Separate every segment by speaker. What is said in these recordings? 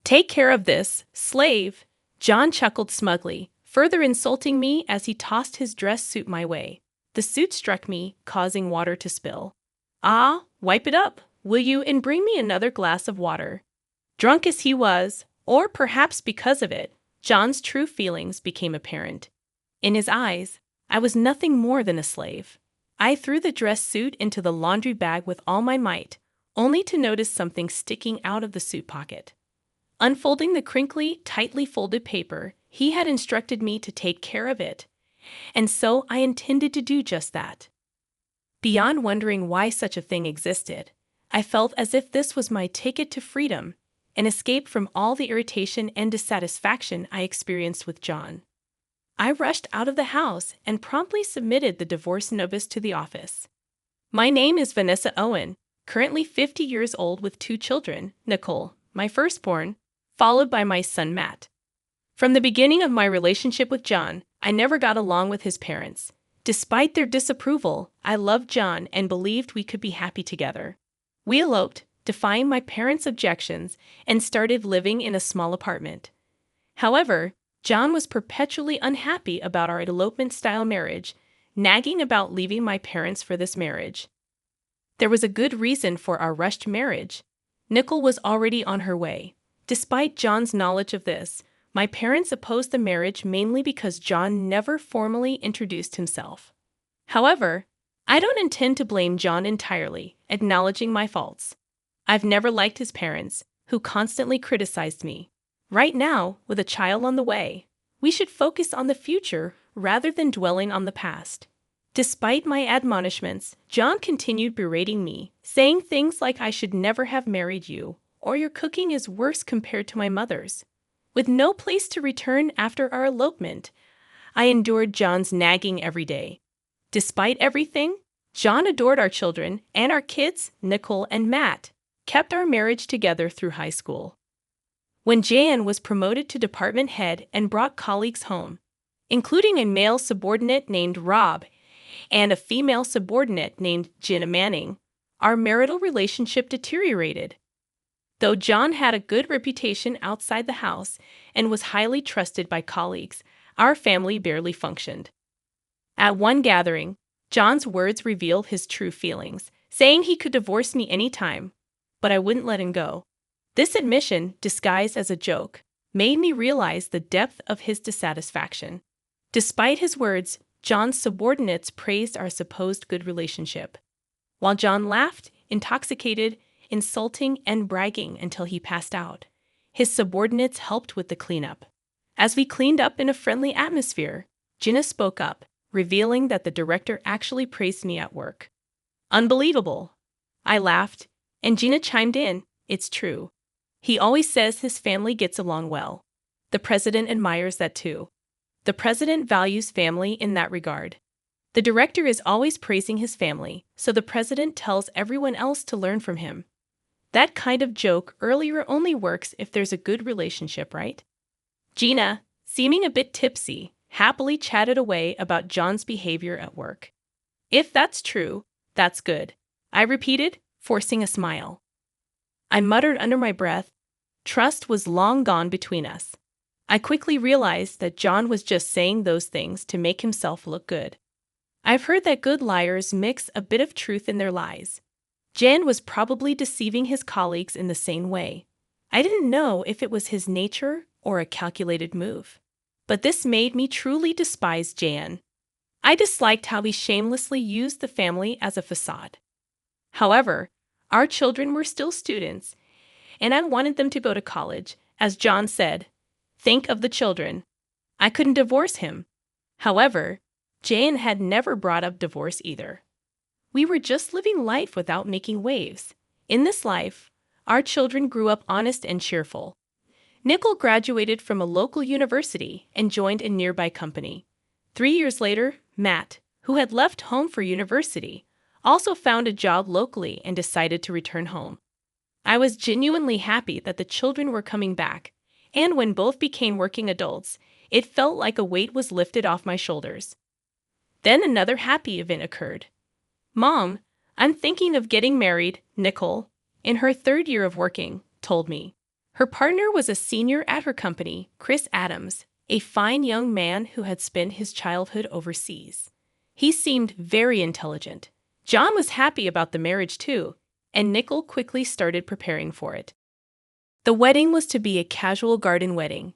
Speaker 1: Take care of this, slave, John chuckled smugly, further insulting me as he tossed his dress suit my way. The suit struck me, causing water to spill. Ah, wipe it up, will you, and bring me another glass of water. Drunk as he was, or perhaps because of it, John's true feelings became apparent. In his eyes, I was nothing more than a slave. I threw the dress suit into the laundry bag with all my might, only to notice something sticking out of the suit pocket. Unfolding the crinkly, tightly folded paper, he had instructed me to take care of it, and so I intended to do just that. Beyond wondering why such a thing existed, I felt as if this was my ticket to freedom, an escape from all the irritation and dissatisfaction I experienced with John. I rushed out of the house and promptly submitted the divorce notice to the office. My name is Vanessa Owen, currently 50 years old with 2 children, Nicole, my firstborn, followed by my son Matt. From the beginning of my relationship with John, I never got along with his parents. Despite their disapproval, I loved John and believed we could be happy together. We eloped, defying my parents' objections, and started living in a small apartment. However, John was perpetually unhappy about our elopement-style marriage, nagging about leaving my parents for this marriage. There was a good reason for our rushed marriage. Nicole was already on her way. Despite John's knowledge of this, my parents opposed the marriage mainly because John never formally introduced himself. However, I don't intend to blame John entirely, acknowledging my faults. I've never liked his parents, who constantly criticized me. Right now, with a child on the way, we should focus on the future rather than dwelling on the past. Despite my admonishments, John continued berating me, saying things like I should never have married you, or your cooking is worse compared to my mother's. With no place to return after our elopement, I endured John's nagging every day. Despite everything, John adored our children, and our kids, Nicole and Matt, kept our marriage together through high school. When Jan was promoted to department head and brought colleagues home, including a male subordinate named Rob and a female subordinate named Jenna Manning, our marital relationship deteriorated. Though John had a good reputation outside the house and was highly trusted by colleagues, our family barely functioned. At one gathering, John's words revealed his true feelings, saying he could divorce me anytime, but I wouldn't let him go. This admission, disguised as a joke, made me realize the depth of his dissatisfaction. Despite his words, John's subordinates praised our supposed good relationship, while John laughed, intoxicated, insulting, and bragging until he passed out. His subordinates helped with the cleanup. As we cleaned up in a friendly atmosphere, Jenna spoke up, revealing that the director actually praised me at work. Unbelievable! I laughed, and Jenna chimed in, it's true. He always says his family gets along well. The president admires that too. The president values family in that regard. The director is always praising his family, so the president tells everyone else to learn from him. That kind of joke earlier only works if there's a good relationship, right? Gina, seeming a bit tipsy, happily chatted away about John's behavior at work. If that's true, that's good, I repeated, forcing a smile. I muttered under my breath, trust was long gone between us. I quickly realized that John was just saying those things to make himself look good. I've heard that good liars mix a bit of truth in their lies. Jan was probably deceiving his colleagues in the same way. I didn't know if it was his nature or a calculated move. But this made me truly despise Jan. I disliked how he shamelessly used the family as a facade. However, our children were still students, and I wanted them to go to college, as John said. Think of the children. I couldn't divorce him. However, Jan had never brought up divorce either. We were just living life without making waves. In this life, our children grew up honest and cheerful. Nicole graduated from a local university and joined a nearby company. 3 years later, Matt, who had left home for university, also found a job locally and decided to return home. I was genuinely happy that the children were coming back, and when both became working adults, it felt like a weight was lifted off my shoulders. Then another happy event occurred. Mom, I'm thinking of getting married, Nicole, in her 3rd year of working, told me. Her partner was a senior at her company, Chris Adams, a fine young man who had spent his childhood overseas. He seemed very intelligent. John was happy about the marriage too, and Nickel quickly started preparing for it. The wedding was to be a casual garden wedding.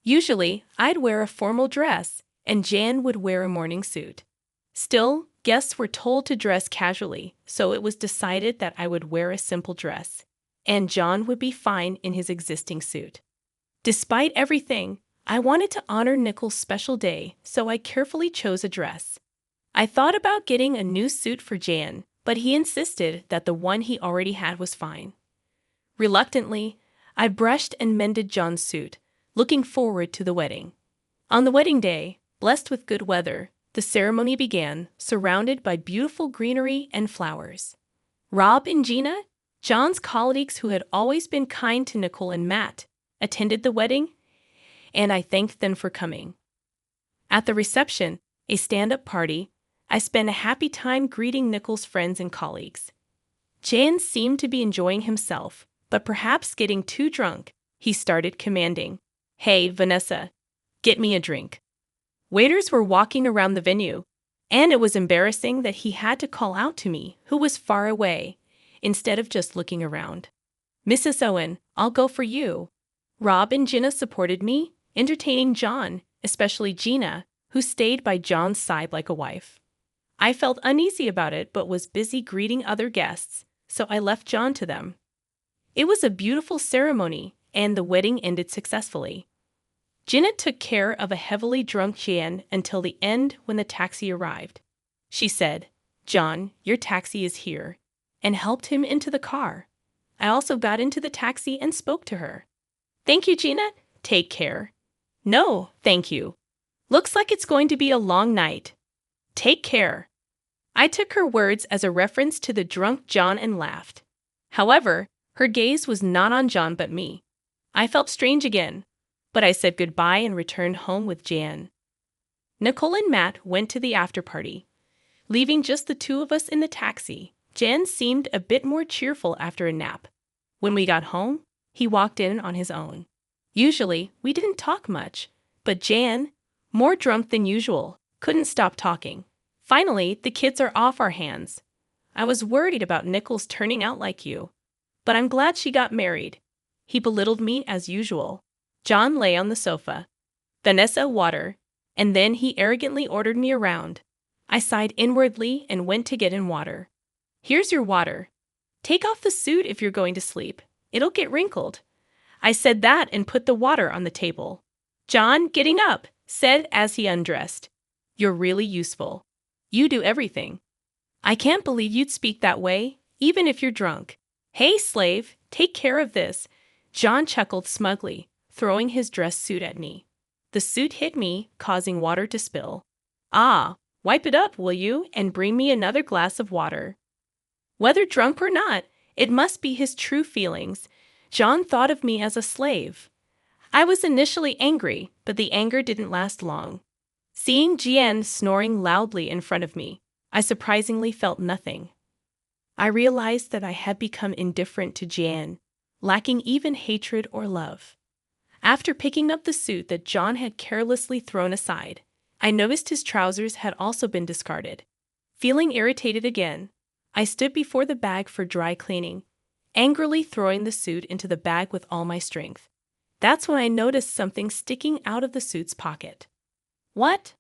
Speaker 1: Usually, I'd wear a formal dress, and Jan would wear a morning suit. Still, guests were told to dress casually, so it was decided that I would wear a simple dress, and John would be fine in his existing suit. Despite everything, I wanted to honor Nickel's special day, so I carefully chose a dress. I thought about getting a new suit for Jan, but he insisted that the one he already had was fine. Reluctantly, I brushed and mended John's suit, looking forward to the wedding. On the wedding day, blessed with good weather, the ceremony began, surrounded by beautiful greenery and flowers. Rob and Gina, John's colleagues who had always been kind to Nicole and Matt, attended the wedding, and I thanked them for coming. At the reception, a stand-up party, I spent a happy time greeting Nicole's friends and colleagues. Jan seemed to be enjoying himself, but perhaps getting too drunk, he started commanding, "Hey, Vanessa, get me a drink." Waiters were walking around the venue, and it was embarrassing that he had to call out to me, who was far away, instead of just looking around. "Mrs. Owen, I'll go for you." Rob and Gina supported me, entertaining John, especially Gina, who stayed by John's side like a wife. I felt uneasy about it but was busy greeting other guests, so I left John to them. It was a beautiful ceremony, and the wedding ended successfully. Gina took care of a heavily drunk Jan until the end when the taxi arrived. She said, "John, your taxi is here," and helped him into the car. I also got into the taxi and spoke to her. "Thank you, Gina. Take care." "No, thank you. Looks like it's going to be a long night. Take care." I took her words as a reference to the drunk John and laughed. However, her gaze was not on John but me. I felt strange again, but I said goodbye and returned home with Jan. Nicole and Matt went to the after-party. Leaving just the two of us in the taxi, Jan seemed a bit more cheerful after a nap. When we got home, he walked in on his own. Usually, we didn't talk much, but Jan, more drunk than usual, couldn't stop talking. Finally, the kids are off our hands. I was worried about Nichols turning out like you, but I'm glad she got married. He belittled me as usual. John lay on the sofa. "Vanessa, water," and then he arrogantly ordered me around. I sighed inwardly and went to get in water. "Here's your water. Take off the suit if you're going to sleep. It'll get wrinkled." I said that and put the water on the table. John, getting up, said as he undressed, "You're really useful. You do everything. I can't believe you'd speak that way, even if you're drunk. Hey, slave, take care of this." John chuckled smugly, throwing his dress suit at me. The suit hit me, causing water to spill. "Ah, wipe it up, will you, and bring me another glass of water." Whether drunk or not, it must be his true feelings. John thought of me as a slave. I was initially angry, but the anger didn't last long. Seeing Jian snoring loudly in front of me, I surprisingly felt nothing. I realized that I had become indifferent to Jian, lacking even hatred or love. After picking up the suit that John had carelessly thrown aside, I noticed his trousers had also been discarded. Feeling irritated again, I stood before the bag for dry cleaning, angrily throwing the suit into the bag with all my strength. That's when I noticed something sticking out of the suit's pocket. "What?"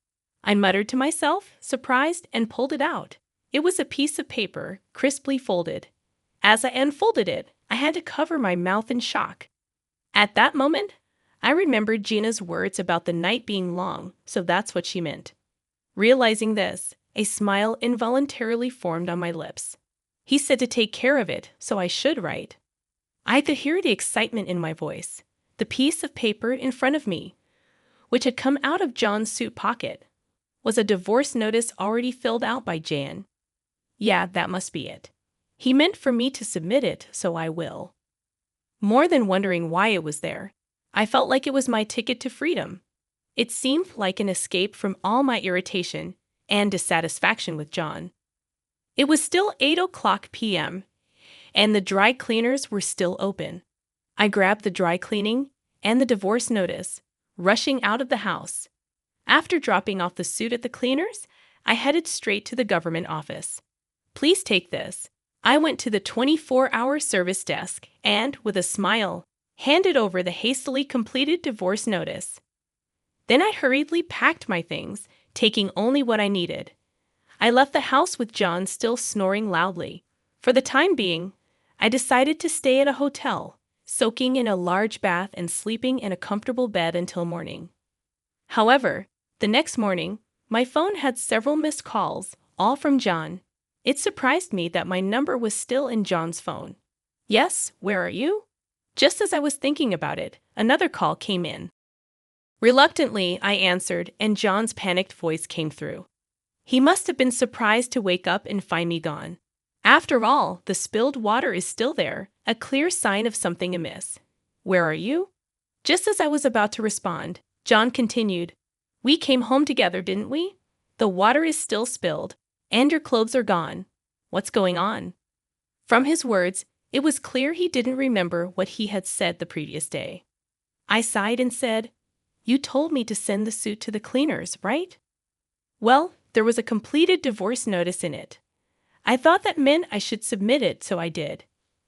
Speaker 1: I muttered to myself, surprised, and pulled it out. It was a piece of paper, crisply folded. As I unfolded it, I had to cover my mouth in shock. At that moment, I remembered Gina's words about the night being long, so that's what she meant. Realizing this, a smile involuntarily formed on my lips. He said to take care of it, so I should, right? I could hear the excitement in my voice. The piece of paper in front of me, which had come out of John's suit pocket, was a divorce notice already filled out by Jan. Yeah, that must be it. He meant for me to submit it, so I will. More than wondering why it was there, I felt like it was my ticket to freedom. It seemed like an escape from all my irritation and dissatisfaction with John. It was still 8:00 p.m., and the dry cleaners were still open. I grabbed the dry cleaning and the divorce notice, rushing out of the house. After dropping off the suit at the cleaners, I headed straight to the government office. Please take this. I went to the 24-hour service desk and, with a smile, handed over the hastily completed divorce notice. Then I hurriedly packed my things, taking only what I needed. I left the house with John still snoring loudly. For the time being, I decided to stay at a hotel, soaking in a large bath and sleeping in a comfortable bed until morning. However, the next morning, my phone had several missed calls, all from John. It surprised me that my number was still in John's phone. Yes, where are you? Just as I was thinking about it, another call came in. Reluctantly, I answered, and John's panicked voice came through. He must have been surprised to wake up and find me gone. After all, the spilled water is still there, a clear sign of something amiss. Where are you? Just as I was about to respond, John continued, We came home together, didn't we? The water is still spilled, and your clothes are gone. What's going on? From his words, it was clear he didn't remember what he had said the previous day. I sighed and said, You told me to send the suit to the cleaners, right? Well, there was a completed divorce notice in it. I thought that meant I should submit it, so I did.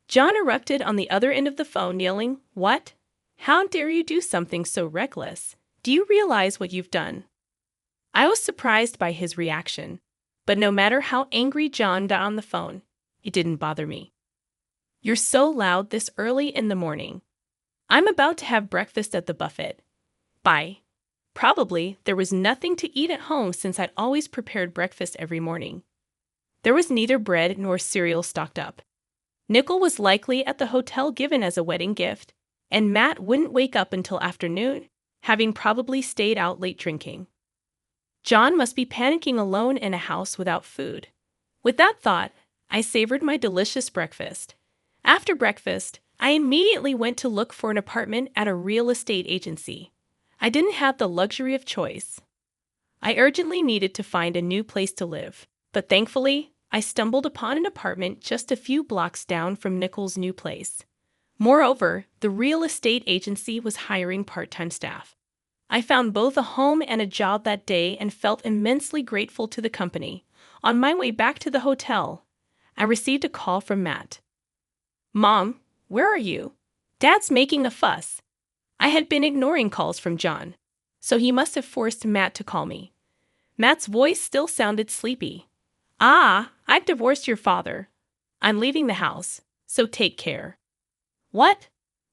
Speaker 1: John erupted on the other end of the phone, yelling, What? How dare you do something so reckless? Do you realize what you've done? I was surprised by his reaction, but no matter how angry John got on the phone, it didn't bother me. You're so loud this early in the morning. I'm about to have breakfast at the buffet. Bye. Probably there was nothing to eat at home since I'd always prepared breakfast every morning. There was neither bread nor cereal stocked up. Nickel was likely at the hotel given as a wedding gift, and Matt wouldn't wake up until afternoon, having probably stayed out late drinking. John must be panicking alone in a house without food. With that thought, I savored my delicious breakfast. After breakfast, I immediately went to look for an apartment at a real estate agency. I didn't have the luxury of choice. I urgently needed to find a new place to live, but thankfully, I stumbled upon an apartment just a few blocks down from Nickel's new place. Moreover, the real estate agency was hiring part-time staff. I found both a home and a job that day and felt immensely grateful to the company. On my way back to the hotel, I received a call from Matt. Mom, where are you? Dad's making a fuss. I had been ignoring calls from John, so he must have forced Matt to call me. Matt's voice still sounded sleepy. I've divorced your father. I'm leaving the house, so take care. What?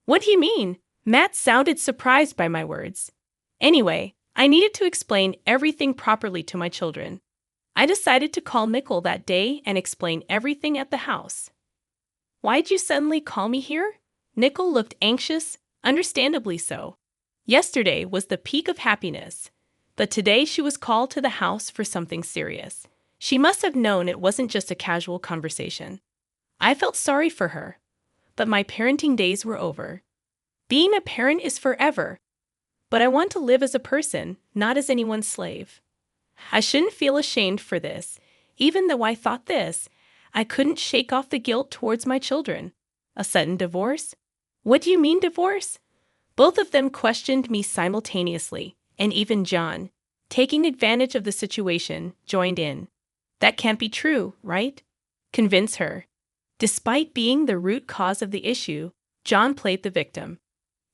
Speaker 1: What do you mean? Matt sounded surprised by my words. Anyway, I needed to explain everything properly to my children. I decided to call Nickel that day and explain everything at the house. Why'd you suddenly call me here? Nickel looked anxious, understandably so. Yesterday was the peak of happiness, but today she was called to the house for something serious. She must have known it wasn't just a casual conversation. I felt sorry for her, but my parenting days were over. Being a parent is forever, but I want to live as a person, not as anyone's slave. I shouldn't feel ashamed for this, even though I thought this. I couldn't shake off the guilt towards my children. A sudden divorce? What do you mean divorce? Both of them questioned me simultaneously, and even John, taking advantage of the situation, joined in. That can't be true, right? Convince her. Despite being the root cause of the issue, John played the victim.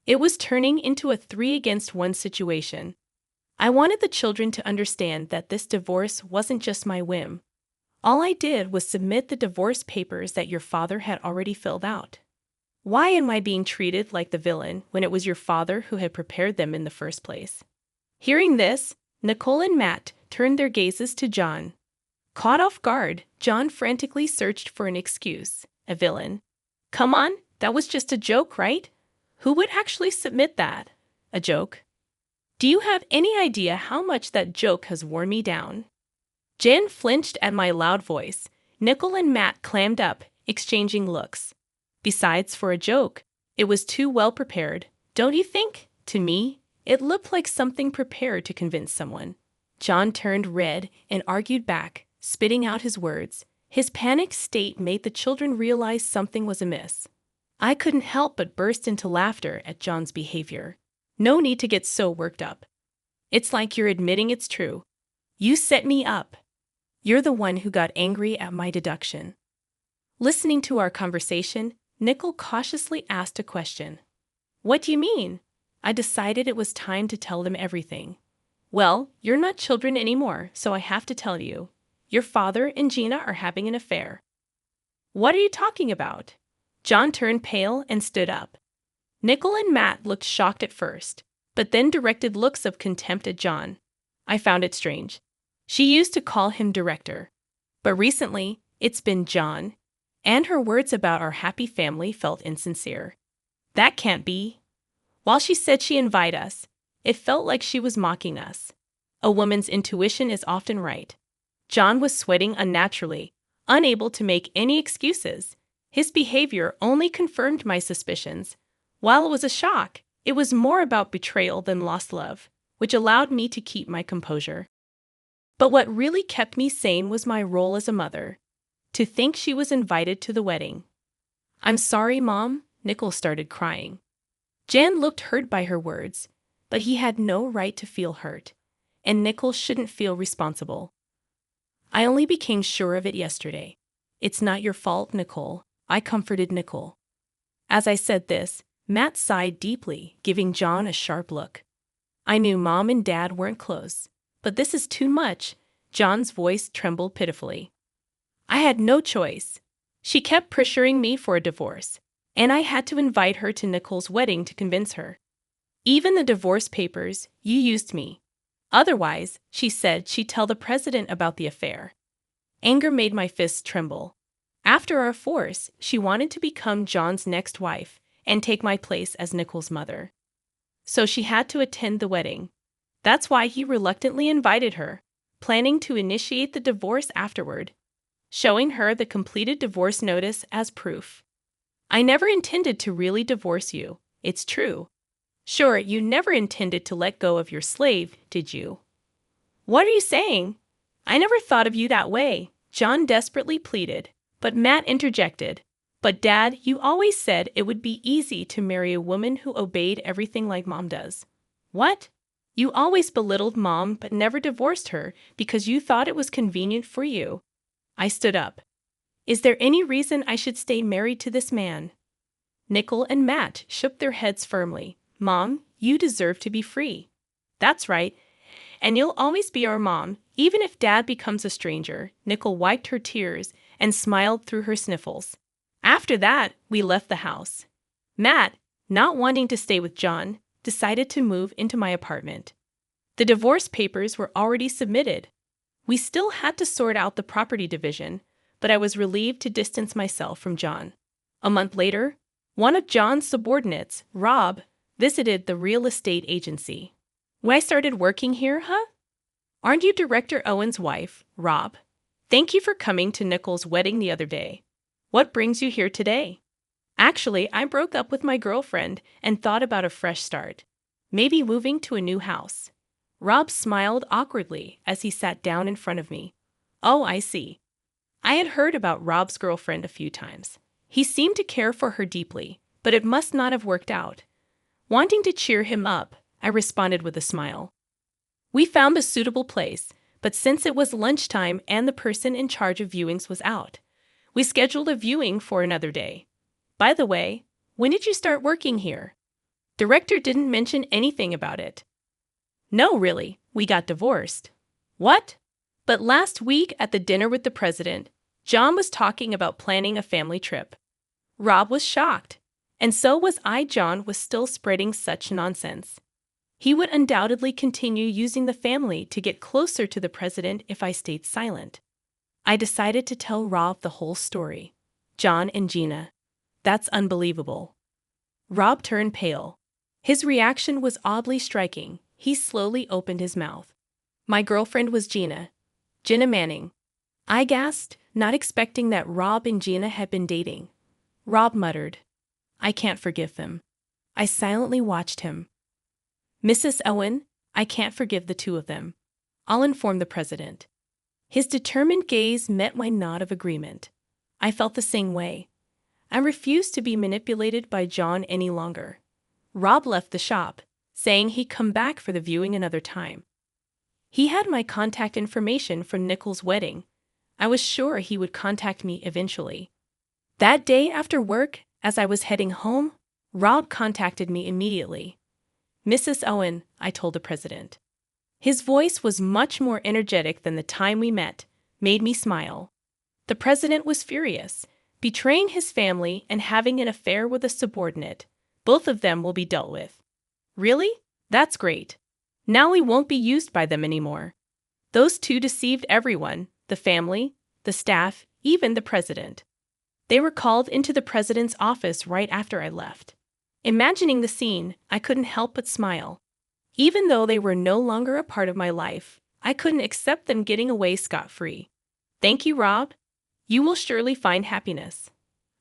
Speaker 1: It was turning into a 3-against-1 situation. I wanted the children to understand that this divorce wasn't just my whim. All I did was submit the divorce papers that your father had already filled out. Why am I being treated like the villain when it was your father who had prepared them in the first place? Hearing this, Nicole and Matt turned their gazes to John. Caught off guard, John frantically searched for an excuse. A villain. Come on, that was just a joke, right? Who would actually submit that? A joke? Do you have any idea how much that joke has worn me down? Jen flinched at my loud voice. Nickel and Matt clammed up, exchanging looks. Besides, for a joke, it was too well prepared. Don't you think? To me, it looked like something prepared to convince someone. John turned red and argued back, spitting out his words. His panicked state made the children realize something was amiss. I couldn't help but burst into laughter at John's behavior. No need to get so worked up. It's like you're admitting it's true. You set me up. You're the one who got angry at my deduction. Listening to our conversation, Nickel cautiously asked a question. What do you mean? I decided it was time to tell them everything. Well, you're not children anymore, so I have to tell you. Your father and Gina are having an affair. What are you talking about? John turned pale and stood up. Nickel and Matt looked shocked at first, but then directed looks of contempt at John. I found it strange. She used to call him director. But recently, it's been John, and her words about our happy family felt insincere. That can't be. While she said she'd invite us, it felt like she was mocking us. A woman's intuition is often right. John was sweating unnaturally, unable to make any excuses. His behavior only confirmed my suspicions. While it was a shock, it was more about betrayal than lost love, which allowed me to keep my composure. But what really kept me sane was my role as a mother. To think she was invited to the wedding. I'm sorry, Mom, Nickel started crying. Jan looked hurt by her words, but he had no right to feel hurt, and Nickel shouldn't feel responsible. I only became sure of it yesterday. It's not your fault, Nicole, I comforted Nickel. As I said this, Matt sighed deeply, giving John a sharp look. I knew Mom and Dad weren't close, but this is too much. John's voice trembled pitifully. I had no choice. She kept pressuring me for a divorce, and I had to invite her to Nicole's wedding to convince her. Even the divorce papers, you used me. Otherwise, she said she'd tell the president about the affair. Anger made my fists tremble. After our force, she wanted to become John's next wife and take my place as Nicole's mother. So she had to attend the wedding. That's why he reluctantly invited her, planning to initiate the divorce afterward, showing her the completed divorce notice as proof. I never intended to really divorce you, it's true. Sure, you never intended to let go of your slave, did you? What are you saying? I never thought of you that way, John desperately pleaded, but Matt interjected. But Dad, you always said it would be easy to marry a woman who obeyed everything like Mom does. What? You always belittled Mom but never divorced her because you thought it was convenient for you. I stood up. Is there any reason I should stay married to this man? Nickel and Matt shook their heads firmly. Mom, you deserve to be free. That's right. And you'll always be our mom, even if Dad becomes a stranger. Nickel wiped her tears and smiled through her sniffles. After that, we left the house. Matt, not wanting to stay with John, decided to move into my apartment. The divorce papers were already submitted. We still had to sort out the property division, but I was relieved to distance myself from John. A month later, one of John's subordinates, Rob, visited the real estate agency. When I started working here, huh? Aren't you Director Owen's wife, Rob? Thank you for coming to Nickel's wedding the other day. What brings you here today? Actually, I broke up with my girlfriend and thought about a fresh start. Maybe moving to a new house. Rob smiled awkwardly as he sat down in front of me. Oh, I see. I had heard about Rob's girlfriend a few times. He seemed to care for her deeply, but it must not have worked out. Wanting to cheer him up, I responded with a smile. We found a suitable place, but since it was lunchtime and the person in charge of viewings was out, we scheduled a viewing for another day. By the way, when did you start working here? Director didn't mention anything about it. No, really, we got divorced. What? But last week at the dinner with the president, John was talking about planning a family trip. Rob was shocked, and so was I. John was still spreading such nonsense. He would undoubtedly continue using the family to get closer to the president if I stayed silent. I decided to tell Rob the whole story. John and Gina. That's unbelievable. Rob turned pale. His reaction was oddly striking. He slowly opened his mouth. My girlfriend was Gina Manning. I gasped, not expecting that Rob and Gina had been dating. Rob muttered, I can't forgive them. I silently watched him. Mrs. Owen, I can't forgive the two of them. I'll inform the president. His determined gaze met my nod of agreement. I felt the same way. I refused to be manipulated by John any longer. Rob left the shop, saying he'd come back for the viewing another time. He had my contact information from Nicole's wedding. I was sure he would contact me eventually. That day after work, as I was heading home, Rob contacted me immediately. "Mrs. Owen," I told the president. His voice was much more energetic than the time we met, made me smile. The president was furious, betraying his family and having an affair with a subordinate. Both of them will be dealt with. Really? That's great. Now we won't be used by them anymore. Those two deceived everyone, the family, the staff, even the president. They were called into the president's office right after I left. Imagining the scene, I couldn't help but smile. Even though they were no longer a part of my life, I couldn't accept them getting away scot-free. "Thank you, Rob. You will surely find happiness."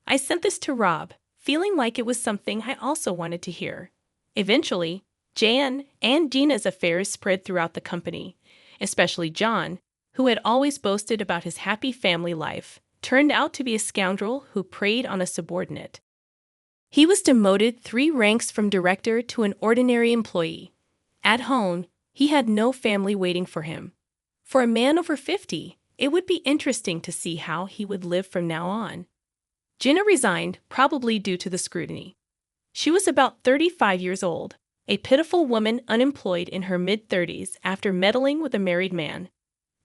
Speaker 1: I sent this to Rob, feeling like it was something I also wanted to hear. Eventually, Jan and Gina's affairs spread throughout the company, especially John, who had always boasted about his happy family life, turned out to be a scoundrel who preyed on a subordinate. He was demoted 3 ranks from director to an ordinary employee. At home, he had no family waiting for him. For a man over 50, it would be interesting to see how he would live from now on. Gina resigned, probably due to the scrutiny. She was about 35 years old, a pitiful woman unemployed in her mid-30s after meddling with a married man.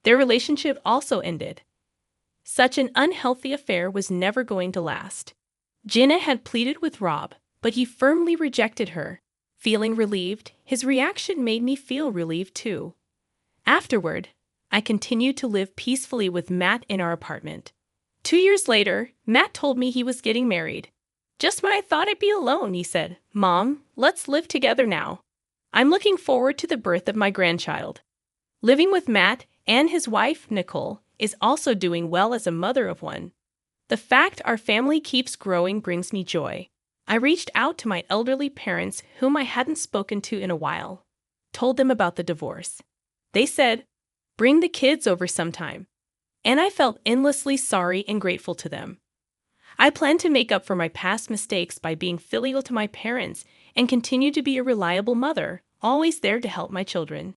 Speaker 1: Their relationship also ended. Such an unhealthy affair was never going to last. Gina had pleaded with Rob, but he firmly rejected her. Feeling relieved, his reaction made me feel relieved too. Afterward, I continued to live peacefully with Matt in our apartment. 2 years later, Matt told me he was getting married. "Just when I thought I'd be alone," he said, "Mom, let's live together now. I'm looking forward to the birth of my grandchild." Living with Matt and his wife, Nicole, is also doing well as a mother of one. The fact our family keeps growing brings me joy. I reached out to my elderly parents whom I hadn't spoken to in a while, told them about the divorce. They said, "Bring the kids over sometime." And I felt endlessly sorry and grateful to them. I plan to make up for my past mistakes by being filial to my parents and continue to be a reliable mother, always there to help my children.